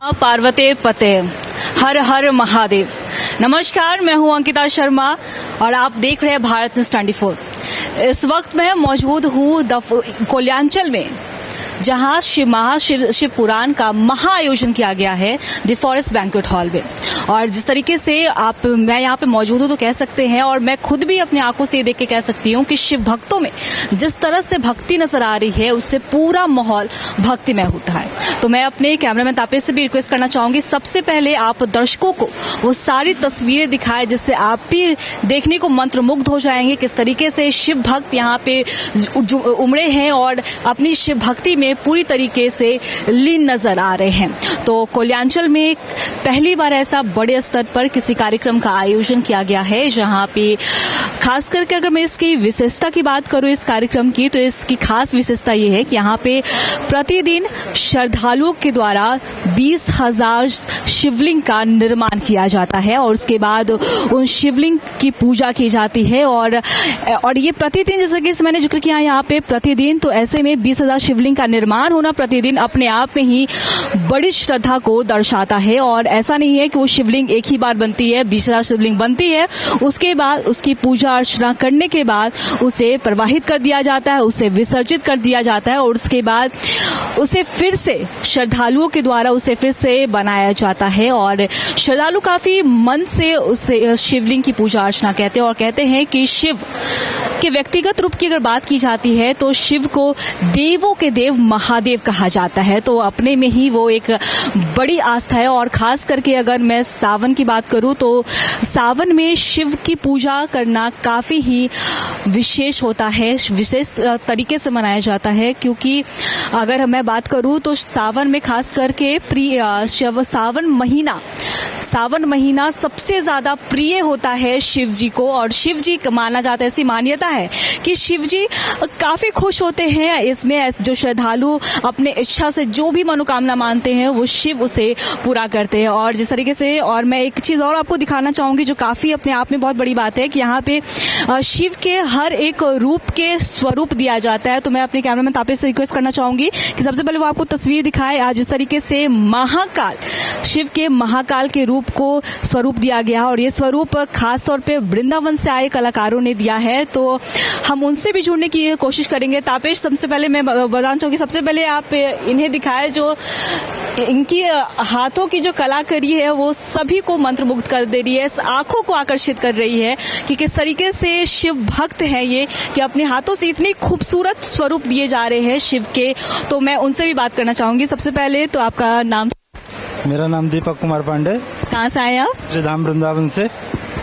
पार्वती पते, हर हर महादेव। नमस्कार, मैं हूं अंकिता शर्मा और आप देख रहे हैं भारत न्यूज़ 24। इस वक्त मैं मौजूद हूं कोल्याचल में, जहां शिव पुराण का महाआयोजन किया गया है द फॉरेस्ट बैंक्वेट हॉल में। और जिस तरीके से मैं यहाँ पे मौजूद हूँ तो कह सकते हैं, और मैं खुद भी अपनी आंखों से देख के कह सकती हूँ कि शिव भक्तों में जिस तरह से भक्ति नजर आ रही है, उससे पूरा माहौल भक्तिमय उठा है। तो मैं अपने कैमरामैन तापेश से भी रिक्वेस्ट करना चाहूंगी, सबसे पहले आप दर्शकों को वो सारी तस्वीरें दिखाएं जिससे आप भी देखने को मंत्रमुग्ध हो जाएंगे किस तरीके से शिव भक्त यहाँ पे उमड़े हैं और अपनी शिव भक्ति में पूरी तरीके से लीन नजर आ रहे हैं। तो कोल्याचल में पहली बार ऐसा बड़े स्तर पर किसी कार्यक्रम का आयोजन किया गया है, जहां पे खास करके अगर मैं इसकी विशेषता की बात करूं इस कार्यक्रम की, तो इसकी खास विशेषता ये है कि यहाँ पे प्रतिदिन श्रद्धालुओं के द्वारा 20,000 शिवलिंग का निर्माण किया जाता है और उसके बाद उन शिवलिंग की पूजा की जाती है। और ये प्रतिदिन, जैसे कि मैंने जिक्र किया यहाँ पे प्रतिदिन, तो ऐसे में 20,000 शिवलिंग का निर्माण होना प्रतिदिन अपने आप में ही बड़ी श्रद्धा को दर्शाता है। और ऐसा नहीं है कि वो शिवलिंग एक ही बार बनती है, 20,000 शिवलिंग बनती है, उसके बाद उसकी पूजा अर्चना करने के बाद उसे प्रवाहित कर दिया जाता है, उसे विसर्जित कर दिया जाता है और उसके बाद उसे फिर से श्रद्धालुओं के द्वारा उसे फिर से बनाया जाता है। और श्रद्धालु काफी मन से उसे शिवलिंग की पूजा अर्चना कहते हैं और कहते हैं कि शिव के व्यक्तिगत रूप की अगर बात की जाती है तो शिव को देवों के देव महादेव कहा जाता है। तो अपने में ही वो एक बड़ी आस्था है। और खास करके अगर मैं सावन की बात करूं तो सावन में शिव की पूजा करना काफी ही विशेष होता है, विशेष तरीके से मनाया जाता है, क्योंकि अगर मैं बात करूं तो सावन में खास करके सावन महीना सबसे ज्यादा प्रिय होता है शिव जी को। और शिव जी माना जाता है, ऐसी मान्यता है कि शिव जी काफी खुश होते हैं इसमें। जो श्रद्धालु अपने इच्छा से जो भी मनोकामना मानते हैं वो शिव उसे पूरा करते हैं। और जिस तरीके से, और मैं एक चीज और आपको दिखाना चाहूंगी जो काफी अपने आप में बहुत बड़ी बात है, कि यहाँ पे शिव के हर एक रूप के स्वरूप दिया जाता है। तो मैं अपने कैमरामैन तापेश से रिक्वेस्ट करना चाहूंगी कि सबसे पहले वो आपको तस्वीर दिखाए। आज जिस तरीके से महाकाल, शिव के महाकाल के रूप को स्वरूप दिया गया और ये स्वरूप खास तौर पे वृंदावन से आए कलाकारों ने दिया है। तो हम उनसे भी जुड़ने की कोशिश करेंगे। तापेश, सबसे पहले मैं बताना चाहूंगी, सबसे पहले आप इन्हें दिखाए, जो इनकी हाथों की जो कलाकारी है वो सभी को मंत्रमुग्ध कर दे रही है, आंखों को आकर्षित कर रही है कि किस तरीके से शिव भक्त हैं ये, कि अपने हाथों से इतनी खूबसूरत स्वरूप दिए जा रहे हैं शिव के। तो मैं उनसे भी बात करना चाहूंगी। सबसे पहले तो आपका नाम? मेरा नाम दीपक कुमार पांडे। कहाँ से आए आप? श्रीधाम वृंदावन से।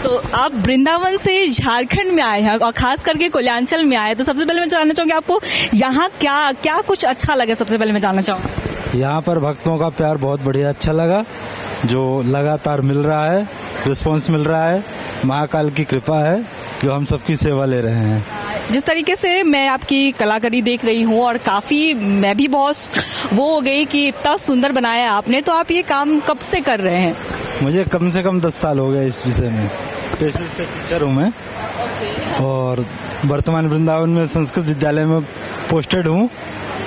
तो आप वृंदावन से झारखंड में आए हैं और खास करके कोल्याचल में आए, तो सबसे पहले मैं जानना चाहूंगी आपको यहाँ क्या क्या कुछ अच्छा लगा? सबसे पहले मैं जानना चाहूँगा। यहाँ पर भक्तों का प्यार बहुत बढ़िया अच्छा लगा, जो लगातार मिल रहा है, रिस्पांस मिल रहा है। महाकाल की कृपा है जो हम सबकी सेवा ले रहे हैं। जिस तरीके से मैं आपकी कलाकारी देख रही हूँ और काफ़ी मैं भी बहुत वो हो गई कि इतना सुंदर बनाया है आपने। तो आप ये काम कब से कर रहे हैं? मुझे कम से कम 10 साल हो गए इस विषय में। पेशे से टीचर हूँ मैं और वर्तमान वृंदावन में संस्कृत विद्यालय में पोस्टेड हूँ।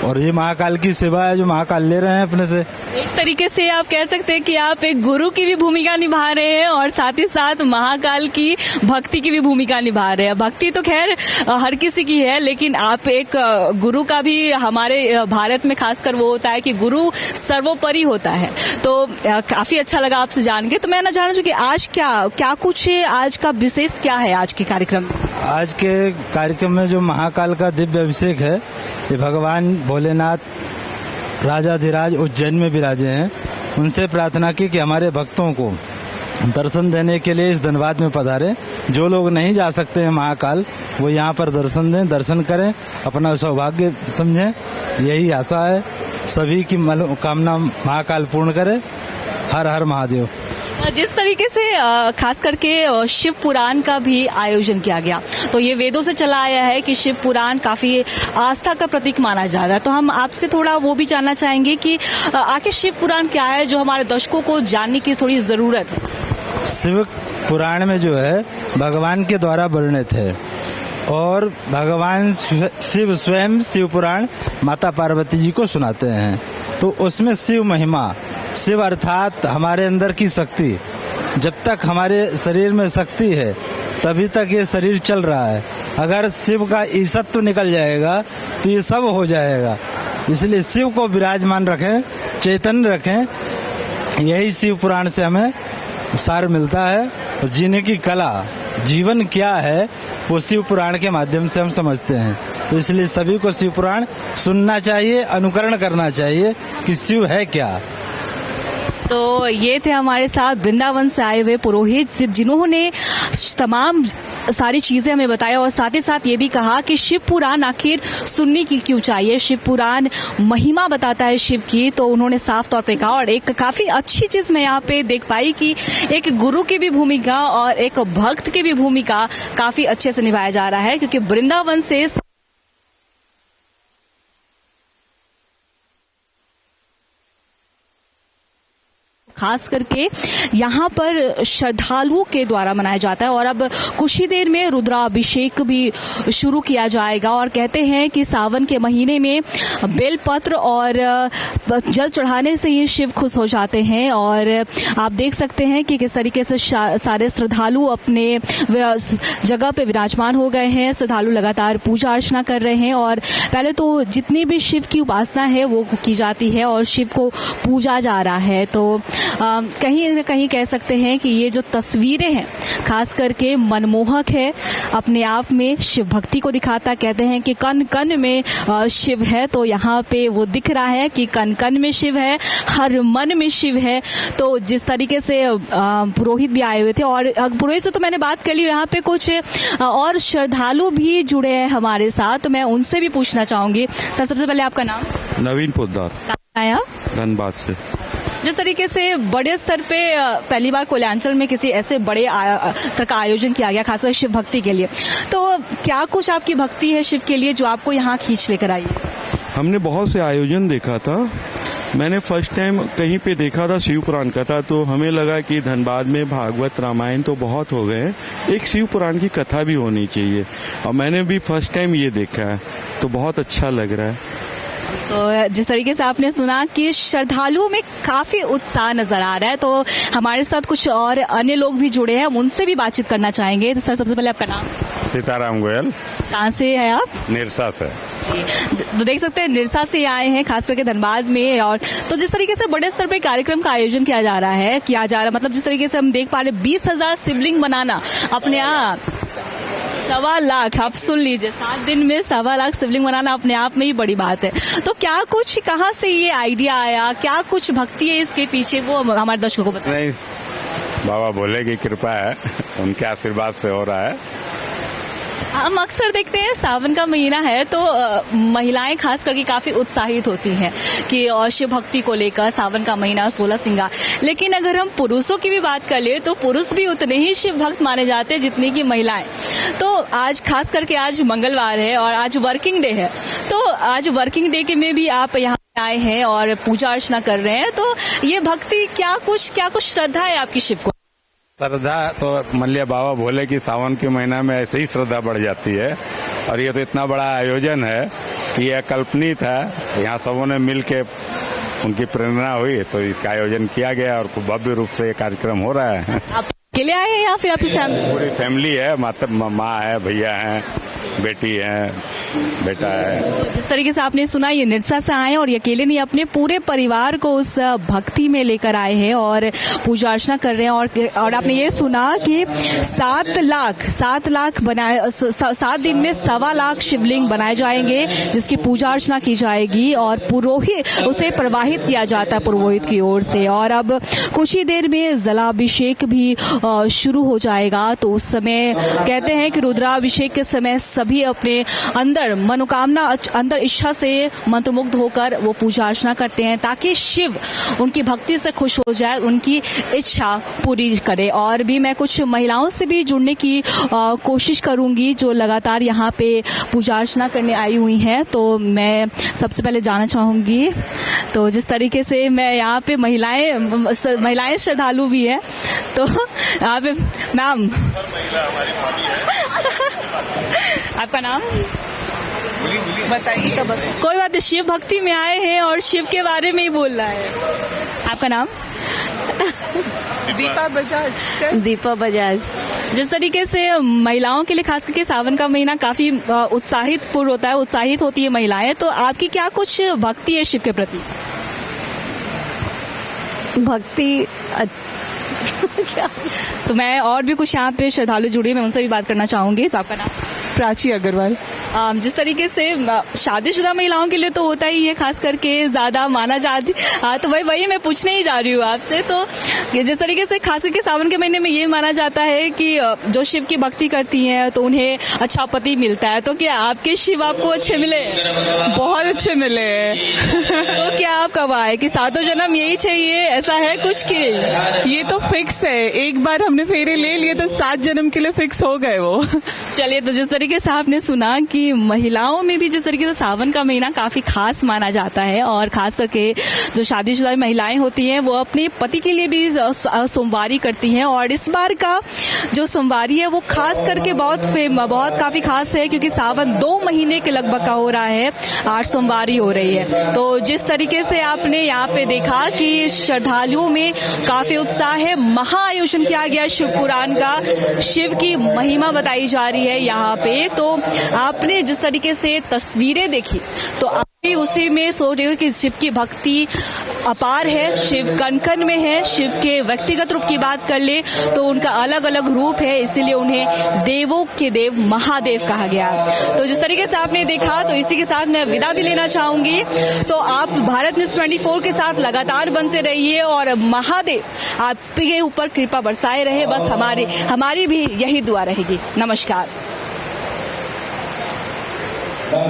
और ये महाकाल की सेवा है जो महाकाल ले रहे हैं अपने से। एक तरीके से आप कह सकते हैं कि आप एक गुरु की भी भूमिका निभा रहे हैं और साथ ही साथ महाकाल की भक्ति की भी भूमिका निभा रहे हैं। भक्ति तो खैर हर किसी की है, लेकिन आप एक गुरु का भी, हमारे भारत में खासकर वो होता है कि गुरु सर्वोपरि होता है। तो काफी अच्छा लगा आपसे जान के। तो मैं ना जानना चाहूँ कि आज क्या कुछ है, आज का विशेष क्या है आज के कार्यक्रम में? आज के कार्यक्रम में जो महाकाल का दिव्य अभिषेक है, ये भगवान भोलेनाथ राजाधिराज उज्जैन में विराजे हैं। उनसे प्रार्थना की कि हमारे भक्तों को दर्शन देने के लिए इस धनबाद में पधारें। जो लोग नहीं जा सकते हैं महाकाल, वो यहाँ पर दर्शन दें, दर्शन करें, अपना सौभाग्य समझें। यही आशा है, सभी की मनोकामना महाकाल पूर्ण करे। हर हर महादेव। जिस तरीके से खास करके शिव पुराण का भी आयोजन किया गया, तो ये वेदों से चला आया है कि शिव पुराण काफी आस्था का प्रतीक माना जा रहा है। तो हम आपसे थोड़ा वो भी जानना चाहेंगे कि आखिर शिव पुराण क्या है, जो हमारे दर्शकों को जानने की थोड़ी जरूरत है। शिव पुराण में जो है भगवान के द्वारा वर्णित है और भगवान शिव स्वयं शिव पुराण माता पार्वती जी को सुनाते हैं। तो उसमें शिव महिमा, शिव अर्थात हमारे अंदर की शक्ति। जब तक हमारे शरीर में शक्ति है तभी तक ये शरीर चल रहा है। अगर शिव का ईसत्व निकल जाएगा तो ये सब हो जाएगा। इसलिए शिव को विराजमान रखें, चैतन्य रखें। यही शिव पुराण से हमें सार मिलता है। और जीने की कला, जीवन क्या है, वो शिव पुराण के माध्यम से हम समझते हैं। तो इसलिए सभी को शिव पुराण सुनना चाहिए, अनुकरण करना चाहिए कि शिव है क्या। तो ये थे हमारे साथ वृंदावन से आए हुए पुरोहित, जिन्होंने तमाम सारी चीजें हमें बताया और साथ ही साथ ये भी कहा कि शिव पुराण आखिर सुनने की क्यों चाहिए, शिव पुराण महिमा बताता है शिव की। तो उन्होंने साफ तौर पे कहा। और एक काफी अच्छी चीज मैं यहाँ पे देख पाई कि एक गुरु की भी भूमिका और एक भक्त की भी भूमिका काफी अच्छे से निभाया जा रहा है, क्योंकि वृंदावन से खास करके यहाँ पर श्रद्धालुओं के द्वारा मनाया जाता है। और अब कुछ ही देर में रुद्राभिषेक भी शुरू किया जाएगा। और कहते हैं कि सावन के महीने में बेलपत्र और जल चढ़ाने से ही शिव खुश हो जाते हैं। और आप देख सकते हैं कि किस तरीके से सारे श्रद्धालु अपने जगह पे विराजमान हो गए हैं। श्रद्धालु लगातार पूजा अर्चना कर रहे हैं। और पहले तो जितनी भी शिव की उपासना है वो की जाती है और शिव को पूजा जा रहा है। तो कहीं न कहीं कह सकते हैं कि ये जो तस्वीरें हैं खास करके मनमोहक है, अपने आप में शिव भक्ति को दिखाता। कहते हैं कि कण कण में शिव है, तो यहाँ पे वो दिख रहा है कि कण कण में शिव है, हर मन में शिव है। तो जिस तरीके से पुरोहित भी आए हुए थे, और पुरोहित से तो मैंने बात कर ली, यहाँ पे कुछ और श्रद्धालु भी जुड़े हैं हमारे साथ, तो मैं उनसे भी पूछना चाहूंगी। सर, सबसे पहले आपका नाम? नवीन पोद्दार, आया धनबाद से। जिस तरीके से बड़े स्तर पे पहली बार कोयलांचल में किसी ऐसे बड़े स्तर का आयोजन किया गया खासकर शिव भक्ति के लिए, तो क्या कुछ आपकी भक्ति है शिव के लिए जो आपको यहाँ खींच लेकर आई है? हमने बहुत से आयोजन देखा था। मैंने फर्स्ट टाइम कहीं पे देखा था शिव पुराण कथा, तो हमें लगा कि धनबाद में भागवत रामायण तो बहुत हो गए हैं, एक शिव पुराण की कथा भी होनी चाहिए। और मैंने भी फर्स्ट टाइम ये देखा है, तो बहुत अच्छा लग रहा है। तो जिस तरीके से आपने सुना कि श्रद्धालुओं में काफी उत्साह नजर आ रहा है, तो हमारे साथ कुछ और अन्य लोग भी जुड़े हैं, हम उनसे भी बातचीत करना चाहेंगे। तो सर, सबसे पहले आपका नाम? सीताराम गोयल। कहाँ से है आप? निरसा से। तो देख सकते हैं निरसा से आए हैं, खास करके धनबाद में। और तो जिस तरीके से बड़े स्तर पे कार्यक्रम का आयोजन किया जा रहा है, मतलब जिस तरीके से हम देख पा रहे 20,000 शिवलिंग बनाना अपने आप 1.25 लाख, आप सुन लीजिए, 7 दिन में 1.25 लाख शिवलिंग बनाना अपने आप में ही बड़ी बात है। तो क्या कुछ, कहाँ से ये आइडिया आया, क्या कुछ भक्ति है इसके पीछे, वो हमारे दर्शकों को बताएं। नहीं, बाबा भोले की कृपा है, उनके आशीर्वाद से हो रहा है। हम अक्सर देखते हैं सावन का महीना है तो महिलाएं खास करके काफी उत्साहित होती हैं कि शिव भक्ति को लेकर, सावन का महीना 16 सिंगार। लेकिन अगर हम पुरुषों की भी बात कर ले तो पुरुष भी उतने ही शिव भक्त माने जाते हैं जितनी की महिलाएं। तो आज खास करके आज मंगलवार है और आज वर्किंग डे है, तो आज वर्किंग डे के में भी आप यहाँ आए हैं और पूजा अर्चना कर रहे हैं। तो ये भक्ति क्या कुछ श्रद्धा है आपकी शिव को? श्रद्धा तो मल्लिया बाबा भोले की सावन के महीना में ऐसे ही श्रद्धा बढ़ जाती है। और ये तो इतना बड़ा आयोजन है कि यह कल्पनित है, यहाँ सबों ने मिल के उनकी प्रेरणा हुई तो इसका आयोजन किया गया और खूब भव्य रूप से ये कार्यक्रम हो रहा है। आप अकेले आए हैं या फिर आपकी फैमिली? पूरी फैमिली है, माँ है, भैया हैं, बेटी है, बेटा है। जिस तरीके से आपने सुना, ये निरसा से आए और ये अकेले नहीं, अपने पूरे परिवार को उस भक्ति में लेकर आए हैं और पूजा अर्चना कर रहे हैं। और आपने ये सुना कि 7 लाख बनाए, 7 दिन में 1.25 लाख शिवलिंग बनाए जाएंगे जिसकी पूजा अर्चना की जाएगी और पुरोहित उसे प्रवाहित किया जाता है पुरोहित की ओर से। और अब कुछ ही देर में जलाभिषेक भी शुरू हो जाएगा। तो उस समय कहते हैं कि रुद्राभिषेक के समय सभी अपने अंदर मनोकामना, अंदर इच्छा से मंत्रमुग्ध होकर वो पूजा अर्चना करते हैं ताकि शिव उनकी भक्ति से खुश हो जाए, उनकी इच्छा पूरी करे। और भी मैं कुछ महिलाओं से भी जुड़ने की कोशिश करूंगी जो लगातार यहाँ पे पूजा अर्चना करने आई हुई हैं। तो मैं सबसे पहले जानना चाहूंगी, तो जिस तरीके से मैं यहाँ पे महिलाएं श्रद्धालु भी हैं, तो यहाँ पे मैम आपका नाम? बताइए। कोई बात नहीं, शिव भक्ति में आए हैं और शिव के बारे में ही बोलना है। आपका नाम? दीपा बजाज। दीपा बजाज। जिस तरीके से महिलाओं के लिए खास करके सावन का महीना काफी उत्साहित पूर्ण होता है, उत्साहित होती है महिलाएं, तो आपकी क्या कुछ भक्ति है शिव के प्रति? भक्ति तो मैं और भी कुछ यहाँ पे श्रद्धालु जुड़े, मैं उनसे भी बात करना चाहूंगी। तो आपका नाम? प्राची अग्रवाल। जिस तरीके से शादीशुदा महिलाओं के लिए तो होता ही है, खास करके ज्यादा माना जाती। तो वही मैं पूछने ही जा रही हूँ आपसे। तो ये जिस तरीके से खास करके सावन के महीने में ये माना जाता है कि जो शिव की भक्ति करती हैं तो उन्हें अच्छा पति मिलता है, तो क्या आपके शिव आपको अच्छे मिले? बहुत अच्छे मिले हैं। तो क्या आप कब आए कि सातों जन्म यही चाहिए, ऐसा है कुछ कि नहीं? ये तो फिक्स है, एक बार हमने फेरे ले लिए तो 7 जन्म के लिए फिक्स हो गए वो। चलिए, तो जिस तरीके से आपने सुना कि महिलाओं में भी जिस तरीके से सावन का महीना काफी खास माना जाता है, और खास करके जो शादीशुदा महिलाएं होती हैं वो अपने पति के लिए भी सोमवारी करती हैं, और इस बार का जो सोमवारी है वो खास करके बहुत काफी खास है, क्योंकि सावन 2 महीने के लगभग का हो रहा है, 8 सोमवारी हो रही है। तो जिस तरीके से आपने यहाँ पे देखा कि श्रद्धालुओं में काफी उत्साह है, महाआयोजन किया गया शिव पुराण का, शिव की महिमा बताई जा रही है यहाँ पे। तो आपने जिस तरीके से तस्वीरें देखी तो आप भी उसी में सोच रहे हो कि शिव की भक्ति अपार है, शिव कण-कण में है। शिव के व्यक्तिगत रूप की बात कर ले तो उनका अलग अलग रूप है, इसीलिए उन्हें देवों के देव महादेव कहा गया। तो जिस तरीके से आपने देखा, तो इसी के साथ मैं विदा भी लेना चाहूंगी। तो आप भारत न्यूज 24 के साथ लगातार बनते रहिए और महादेव आपके ऊपर कृपा बरसाए रहे, बस हमारी भी यही दुआ रहेगी। नमस्कार। मंगलम